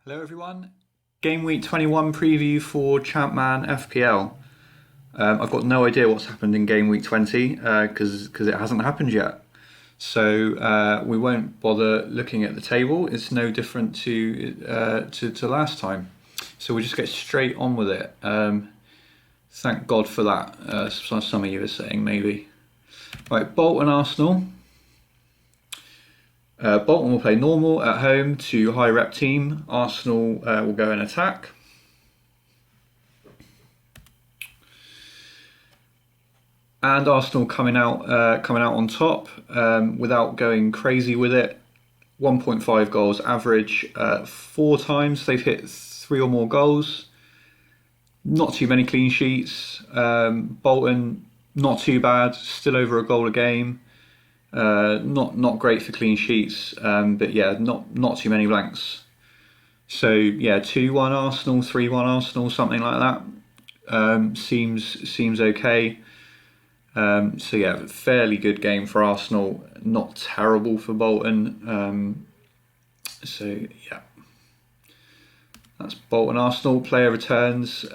Hello everyone, Game Week 21 preview for ChampmanFPL. I've got no idea what's happened in Game Week 20 because it hasn't happened yet. So we won't bother looking at the table. It's no different to last time. So we'll just get straight on with it. Thank God for that, some of you are saying maybe. Right, Bolton Arsenal. Bolton will play normal at home to high rep team. Arsenal will go in attack. And Arsenal coming out on top without going crazy with it. 1.5 goals average. 4 times they've hit 3 or more goals. Not too many clean sheets. Bolton not too bad. Still over a goal a game. Not great for clean sheets, but yeah, not too many blanks. So yeah, 2-1 Arsenal, 3-1 Arsenal, something like that. Seems okay. So yeah, fairly good game for Arsenal. Not terrible for Bolton. So yeah, that's Bolton Arsenal. Player returns.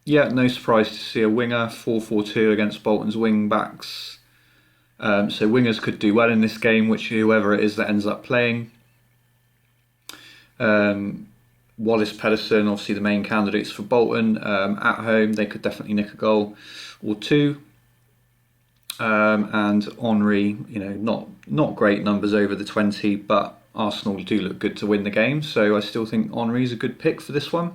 Yeah, no surprise to see a winger 4-4-2 against Bolton's wing backs. So wingers could do well in this game, whoever it is that ends up playing. Wallace, Pedersen, obviously the main candidates for Bolton. At home, they could definitely nick a goal or 2. And Henry, not great numbers over the 20, but Arsenal do look good to win the game. So I still think Henry's a good pick for this one.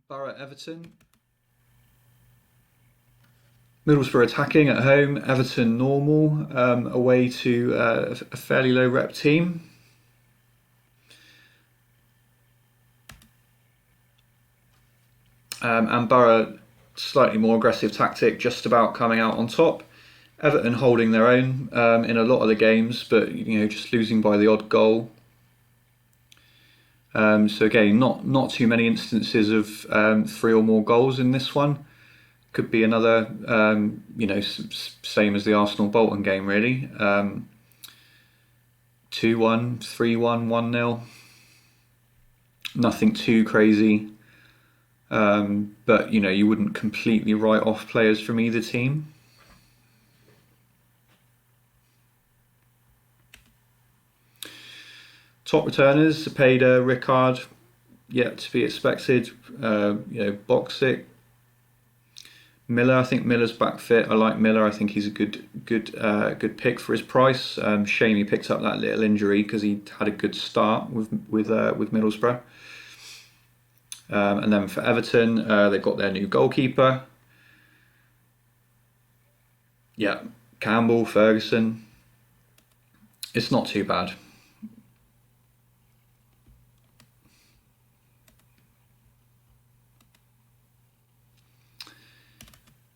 Borough Everton. Middlesbrough attacking at home, Everton normal, away to a fairly low rep team. And Borough slightly more aggressive tactic, just about coming out on top. Everton holding their own in a lot of the games, but just losing by the odd goal. So again, not too many instances of 3 or more goals in this one. Could be another, same as the Arsenal-Bolton game really. 2-1, 3-1, 1-0. Nothing too crazy. But you wouldn't completely write off players from either team. Top returners, Cepeda, Rickard, yet to be expected. Boxic, Miller. I think Miller's back fit. I like Miller. I think he's a good pick for his price. Shame he picked up that little injury because he had a good start with Middlesbrough. And then for Everton, they've got their new goalkeeper. Yeah, Campbell, Ferguson. It's not too bad.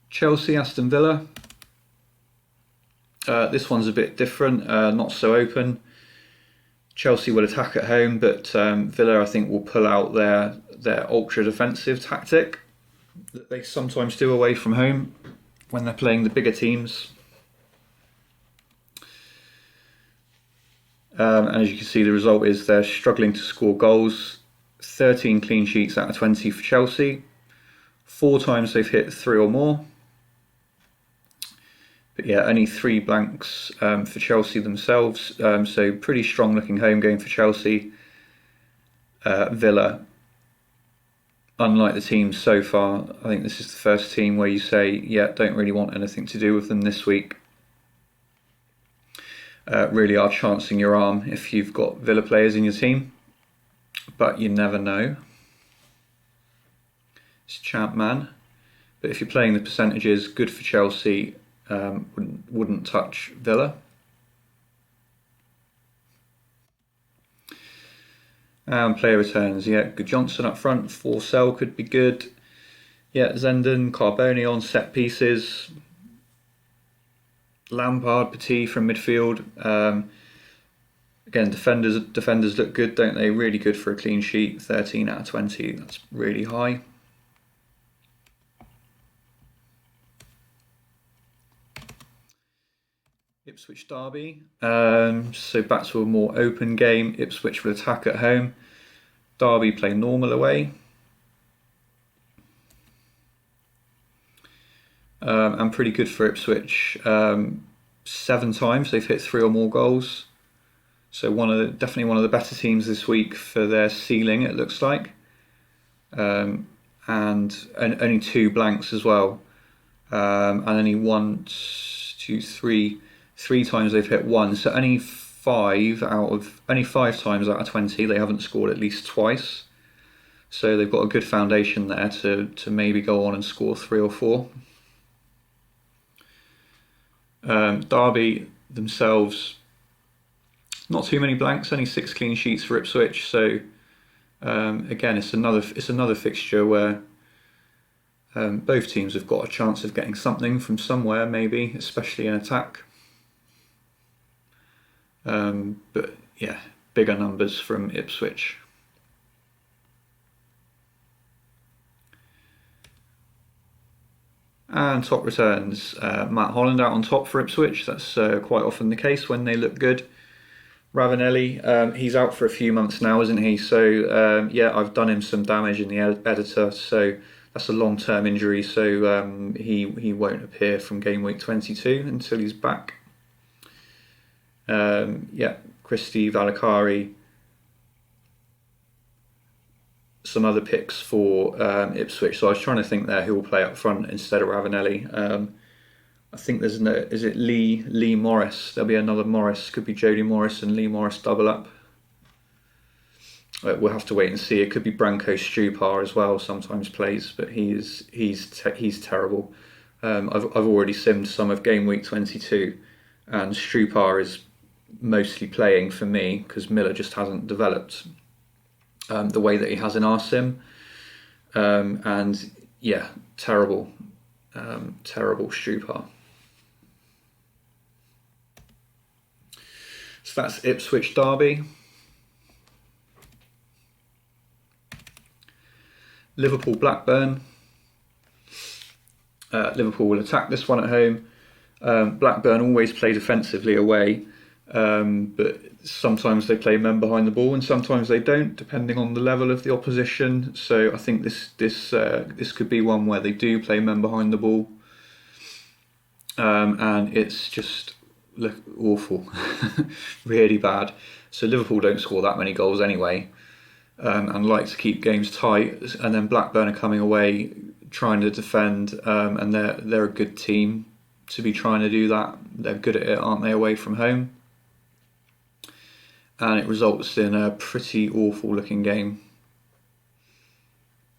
Chelsea, Aston Villa. This one's a bit different, not so open. Chelsea will attack at home, but Villa, I think, will pull out their ultra defensive tactic that they sometimes do away from home when they're playing the bigger teams. And as you can see, the result is they're struggling to score goals. 13 clean sheets out of 20 for Chelsea. 4 times they've hit 3 or more. But yeah, only 3 blanks for Chelsea themselves. So pretty strong looking home game for Chelsea. Villa, unlike the teams so far, I think this is the first team where you say, yeah, don't really want anything to do with them this week. Really are chancing your arm if you've got Villa players in your team. But you never know. It's Champman. But if you're playing the percentages, good for Chelsea. Wouldn't touch Villa. And player returns, yeah, good Johnson up front. Forsell could be good. Yeah, Zenden, Carboni on set pieces. Lampard, Petit from midfield. Again, defenders look good, don't they? Really good for a clean sheet. 13 out of 20. That's really high. Ipswich derby. So back to a more open game. Ipswich will attack at home. Derby play normal away. And pretty good for Ipswich. 7 times they've hit 3 or more goals. So definitely one of the better teams this week for their ceiling, it looks like. And only 2 blanks as well. And only 3 times they've hit 1. So only 5 times out of 20 they haven't scored at least twice. So they've got a good foundation there to maybe go on and score 3 or 4. Derby themselves, not too many blanks, only 6 clean sheets for Ipswich. So again, it's another fixture where both teams have got a chance of getting something from somewhere, maybe, especially in attack. But yeah, bigger numbers from Ipswich. And top returns, Matt Holland out on top for Ipswich. That's quite often the case when they look good. Ravanelli, he's out for a few months now, isn't he? So yeah, I've done him some damage in the editor, so that's a long-term injury, so he won't appear from game week 22 until he's back. Yeah, Christie, Valakari, some other picks for Ipswich. So I was trying to think there who will play up front instead of Ravanelli. I think there's is it Lee Morris? There'll be another Morris. Could be Jody Morris and Lee Morris double up. We'll have to wait and see. It could be Branko Stupar as well. Sometimes plays, but he's terrible. I've already simmed some of game week 22, and Stupar is mostly playing for me because Miller just hasn't developed the way that he has in our sim. And yeah, terrible Stupar. So that's Ipswich derby. Liverpool Blackburn. Liverpool will attack this one at home. Blackburn always play defensively away, but sometimes they play men behind the ball and sometimes they don't, depending on the level of the opposition. So I think this could be one where they do play men behind the ball, and it's just awful, really bad. So Liverpool don't score that many goals anyway. And like to keep games tight, and then Blackburn are coming away trying to defend, and they're a good team to be trying to do that. They're good at it, aren't they, away from home? And it results in a pretty awful looking game.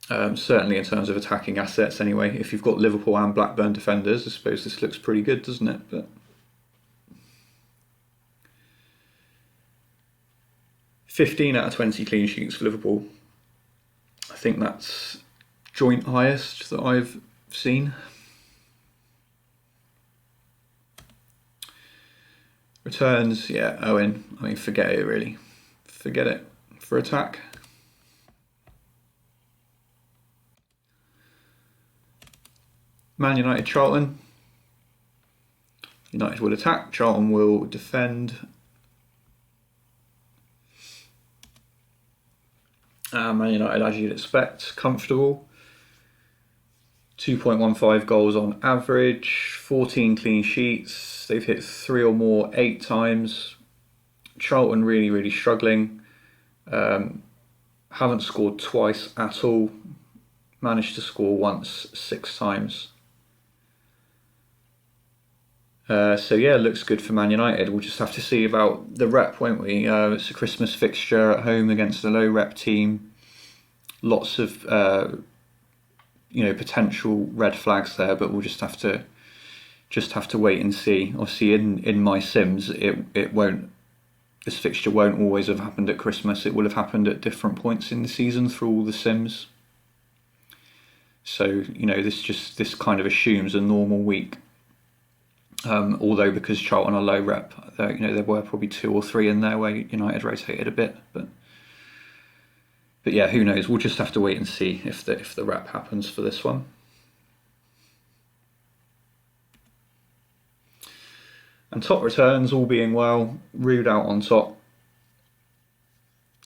Certainly in terms of attacking assets anyway. If you've got Liverpool and Blackburn defenders, I suppose this looks pretty good, doesn't it? But 15 out of 20 clean sheets for Liverpool. I think that's joint highest that I've seen. Returns, yeah, Owen. I mean, forget it really. Forget it for attack. Man United, Charlton. United will attack, Charlton will defend. Man United, as you'd expect, comfortable. 2.15 goals on average, 14 clean sheets. They've hit 3 or more 8 times. Charlton really, really struggling. Haven't scored twice at all. Managed to score once 6 times. So yeah, looks good for Man United. We'll just have to see about the rep, won't we? It's a Christmas fixture at home against a low rep team. Lots of potential red flags there, but we'll just have to wait and see. Obviously, in my sims, it won't. This fixture won't always have happened at Christmas. It will have happened at different points in the season through all the sims. So this kind of assumes a normal week. Although because Charlton are low rep, there were probably 2 or 3 in there where United rotated a bit, but yeah, who knows? We'll just have to wait and see if the rep happens for this one. And top returns, all being well, Rude out on top.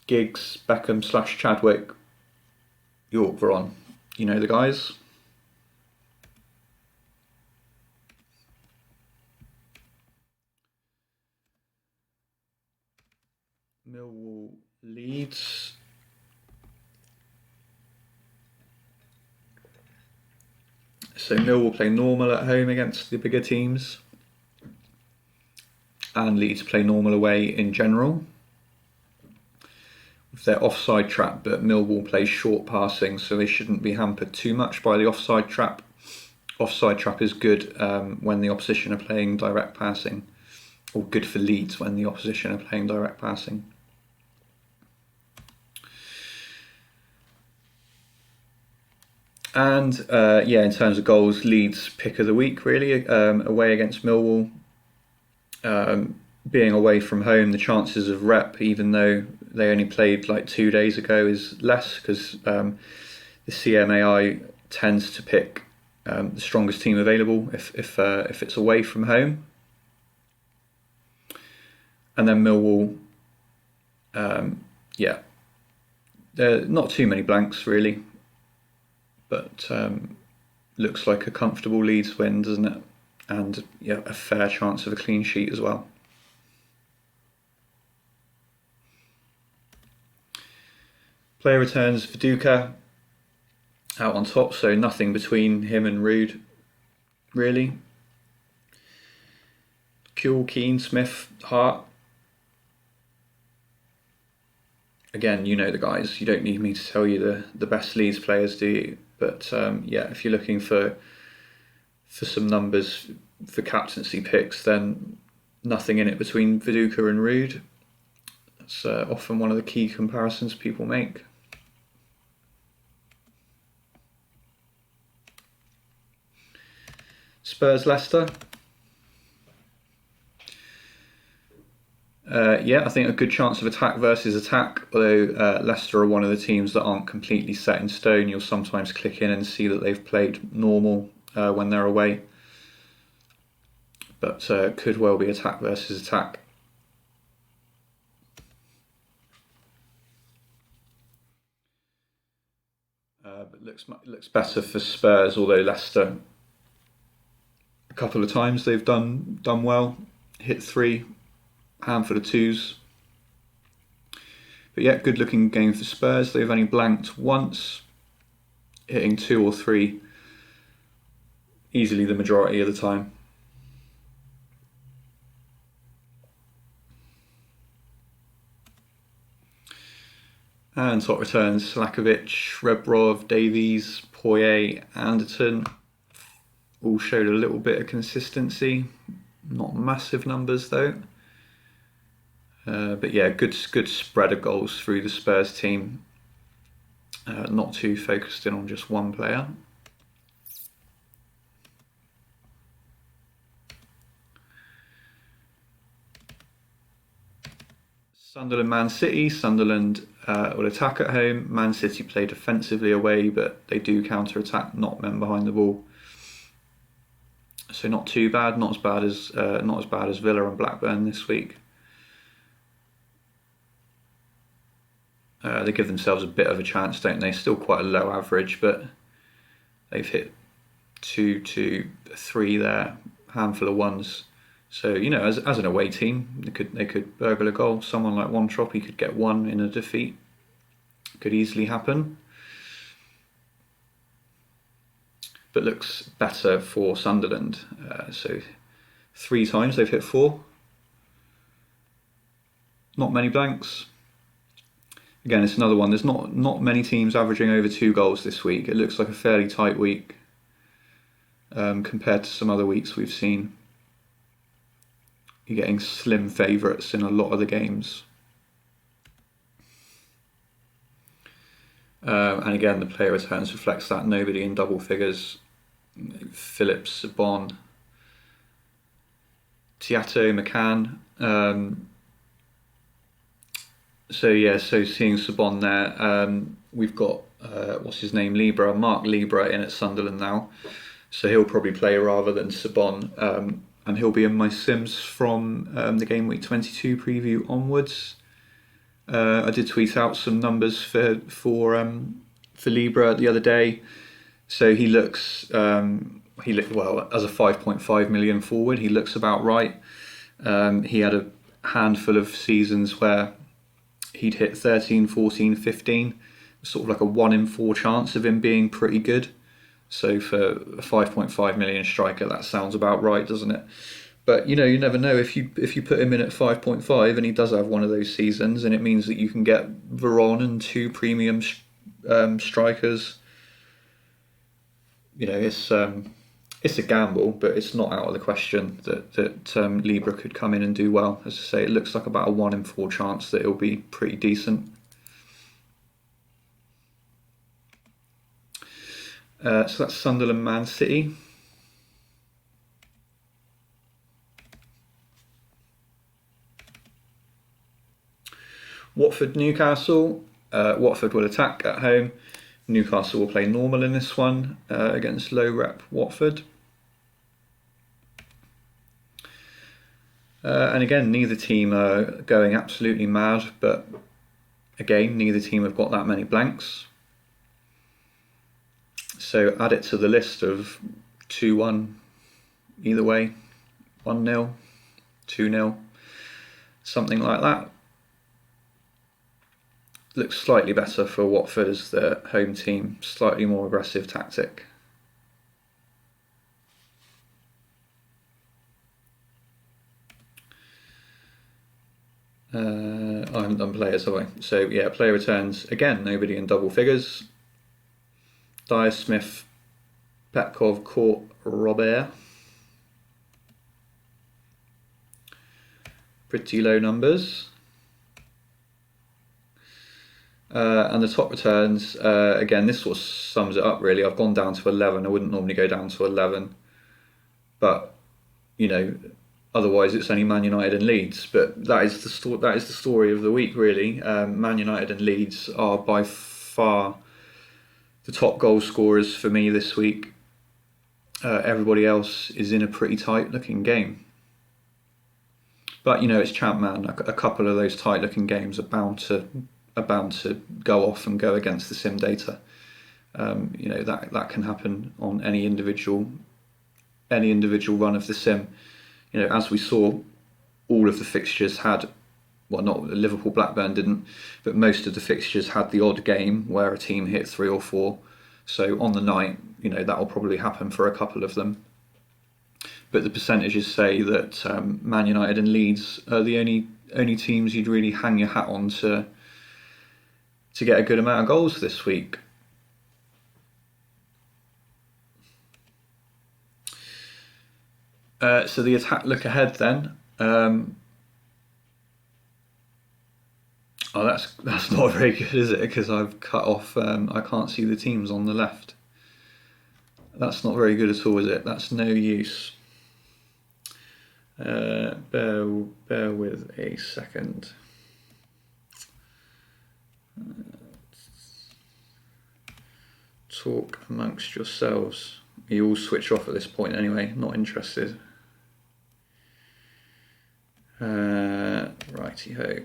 Giggs, Beckham / Chadwick, York, Veron. You know the guys. Millwall, Leeds. So Millwall play normal at home against the bigger teams. And Leeds play normal away in general. With their offside trap, but Millwall plays short passing, so they shouldn't be hampered too much by the offside trap. Offside trap is good when the opposition are playing direct passing, or good for Leeds when the opposition are playing direct passing. And in terms of goals, Leeds pick of the week really, away against Millwall. Being away from home, the chances of rep, even though they only played like 2 days ago, is less because the CMAI tends to pick the strongest team available if it's away from home. And then Millwall, there are not too many blanks really, but looks like a comfortable Leeds win, doesn't it? And a fair chance of a clean sheet as well. Player returns, Viduka out on top, so nothing between him and Rude, really. Kuehl, Keane, Smith, Hart. Again, you know the guys. You don't need me to tell you the best Leeds players, do you? But if you're looking for some numbers for captaincy picks, then nothing in it between Viduka and Rude. That's often one of the key comparisons people make. Spurs, Leicester. I think a good chance of attack versus attack, although Leicester are one of the teams that aren't completely set in stone. You'll sometimes click in and see that they've played normal when they're away. But could well be attack versus attack. But looks better for Spurs, although Leicester, a couple of times they've done well, hit 3, handful of 2s. But good looking game for Spurs. They've only blanked once, hitting 2 or 3 easily the majority of the time. And top returns, Slakovic, Rebrov, Davies, Poirier, Anderton. All showed a little bit of consistency. Not massive numbers though. Good spread of goals through the Spurs team. Not too focused in on just one player. Sunderland, Man City. Sunderland will attack at home. Man City play defensively away, but they do counter-attack, not men behind the ball. So not too bad. Not as bad as Villa and Blackburn this week. They give themselves a bit of a chance, don't they? Still quite a low average, but they've hit 2, 2, 3 there, handful of 1s. So as an away team, they could burgle a goal. Someone like Wontroppy could get 1 in a defeat. Could easily happen. But looks better for Sunderland. So 3 times they've hit 4. Not many blanks. Again, it's another one. There's not many teams averaging over 2 goals this week. It looks like a fairly tight week compared to some other weeks we've seen. You're getting slim favourites in a lot of the games. And again, the player returns reflects that. Nobody in double figures. Phillips, Sabon, Tiato, McCann. So seeing Sabon there, we've got Mark Libra in at Sunderland now, so he'll probably play rather than Sabon. and he'll be in my sims from the Game Week 22 preview onwards. I did tweet out some numbers for Libra the other day. So he looks well as a 5.5 million forward. He looks about right. He had a handful of seasons where he'd hit 13, 14, 15. Sort of like a 1 in 4 chance of him being pretty good. So for a 5.5 million striker, that sounds about right, doesn't it? But you never know if you put him in at 5.5 and he does have one of those seasons, and it means that you can get Veron and 2 premium strikers. It's a gamble, but it's not out of the question that Libra could come in and do well. As I say, it looks like about a 1 in 4 chance that it'll be pretty decent. So that's Sunderland, Man City. Watford, Newcastle. Watford will attack at home. Newcastle will play normal in this one against low rep Watford. And again, neither team are going absolutely mad, but again, neither team have got that many blanks. So add it to the list of 2-1 either way, 1-0, 2-0, something like that. Looks slightly better for Watford as the home team, slightly more aggressive tactic. I haven't done players, have I? So yeah, player returns, again, nobody in double figures. Dyer, Smith, Petkov, Court, Robert. Pretty low numbers. And the top returns, again, this sort of sums it up really. I've gone down to 11. I wouldn't normally go down to 11. But, otherwise it's only Man United and Leeds. But that is the story of the week, really. Man United and Leeds are by far the top goal scorers for me this week. Everybody else is in a pretty tight looking game. But it's Champman. A couple of those tight looking games are bound to go off and go against the sim data. That can happen on any individual run of the sim. As we saw, all of the fixtures had, well, not Liverpool, Blackburn didn't, but most of the fixtures had the odd game where a team hit 3 or 4. So on the night, that will probably happen for a couple of them. But the percentages say that Man United and Leeds are the only teams you'd really hang your hat on to get a good amount of goals this week. So the attack look ahead then. That's not very good, is it? Because I've cut off. I can't see the teams on the left. That's not very good at all, is it? That's no use. Bear with a second. Talk amongst yourselves. You all switch off at this point anyway. Not interested. Righty-ho.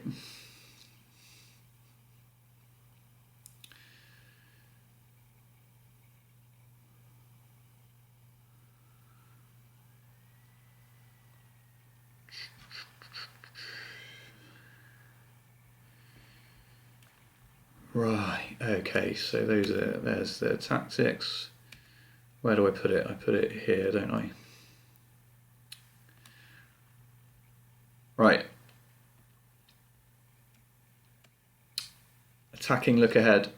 Right, okay, so there's the tactics. Where do I put it? I put it here, don't I? Right. Attacking look ahead.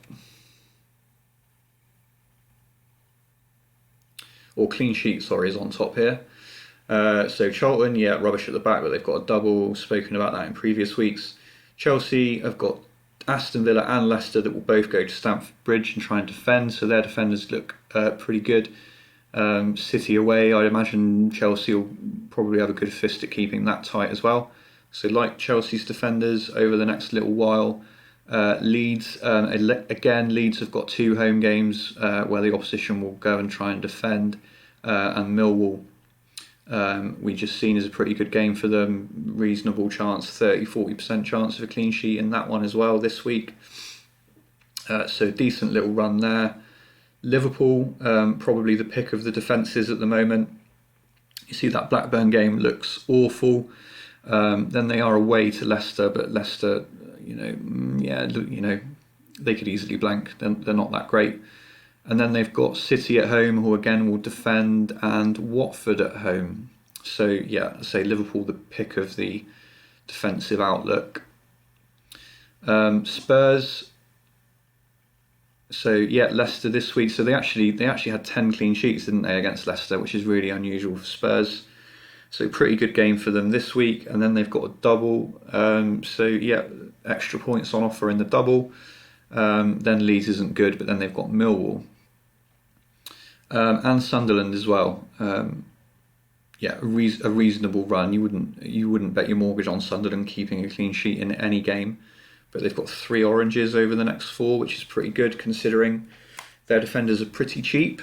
Or clean sheet, sorry, is on top here. So Charlton, yeah, rubbish at the back, but they've got a double. Spoken about that in previous weeks. Chelsea have got Aston Villa and Leicester that will both go to Stamford Bridge and try and defend, so their defenders look pretty good. City away, I'd imagine Chelsea will probably have a good fist at keeping that tight as well. So like Chelsea's defenders over the next little while. Leeds, again, Leeds have got 2 home games where the opposition will go and try and defend, and Millwall We just seen as a pretty good game for them. Reasonable chance, 30-40% chance of a clean sheet in that one as well this week. So decent little run there. Liverpool, probably the pick of the defences at the moment. You see that Blackburn game looks awful. Then they are away to Leicester, but Leicester, they could easily blank. They're not that great. And then they've got City at home, who again will defend, and Watford at home. So yeah, say Liverpool the pick of the defensive outlook. Spurs. So yeah, Leicester this week. So they actually had 10 clean sheets, didn't they, against Leicester, which is really unusual for Spurs. So pretty good game for them this week, and then they've got a double. So yeah, extra points on offer in the double. Then Leeds isn't good, but then they've got Millwall. And Sunderland as well. A reasonable run. You wouldn't bet your mortgage on Sunderland keeping a clean sheet in any game, but they've got 3 oranges over the next 4, which is pretty good considering their defenders are pretty cheap.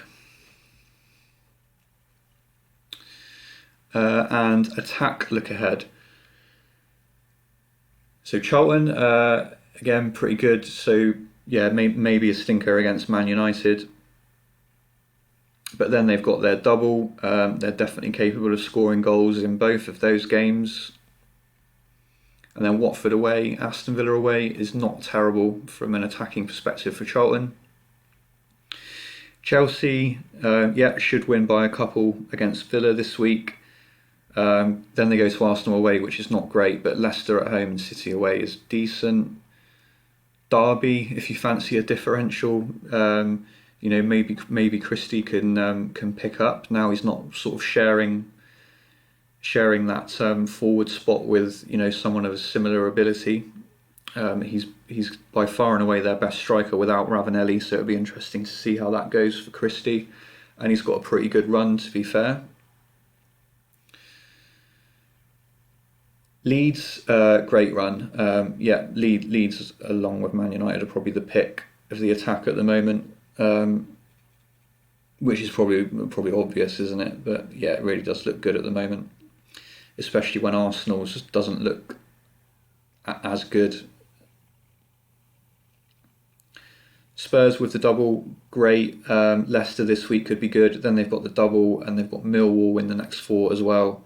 And attack look ahead. So Charlton, again, pretty good. So yeah, maybe a stinker against Man United. But then they've got their double. They're definitely capable of scoring goals in both of those games. And then Watford away, Aston Villa away is not terrible from an attacking perspective for Charlton. Chelsea, should win by a couple against Villa this week. Then they go to Arsenal away, which is not great, but Leicester at home and City away is decent. Derby, if you fancy a differential, maybe Christie can pick up. Now he's not sort of sharing that forward spot with someone of a similar ability. He's by far and away their best striker without Ravanelli, so it'll be interesting to see how that goes for Christie. And he's got a pretty good run, to be fair. Leeds, great run. Leeds along with Man United are probably the pick of the attack at the moment, which is probably obvious, isn't it? But yeah, it really does look good at the moment, especially when Arsenal just doesn't look as good. Spurs with the double, great. Leicester this week could be good. Then they've got the double, and they've got Millwall in the next 4 as well.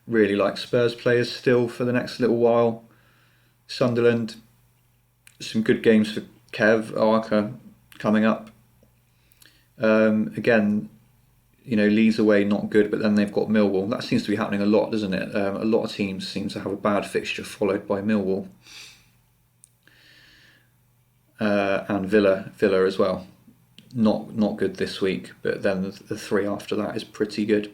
Really like Spurs players still for the next little while. Sunderland, some good games for Kev Arca coming up. Again, Leeds away not good, but then they've got Millwall. That seems to be happening a lot, doesn't it? A lot of teams seem to have a bad fixture followed by Millwall. And Villa as well. Not good this week, but then the 3 after that is pretty good.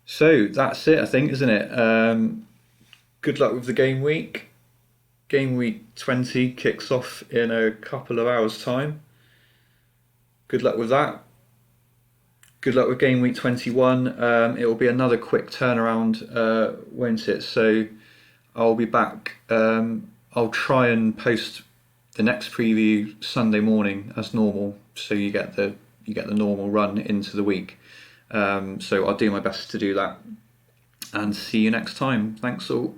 So that's it, I think, isn't it? Good luck with the game week. Game week 20 kicks off in a couple of hours' time. Good luck with that. Good luck with game week 21. It will be another quick turnaround, won't it? So I'll be back. I'll try and post the next preview Sunday morning as normal, so you get the normal run into the week. So I'll do my best to do that, and see you next time. Thanks all.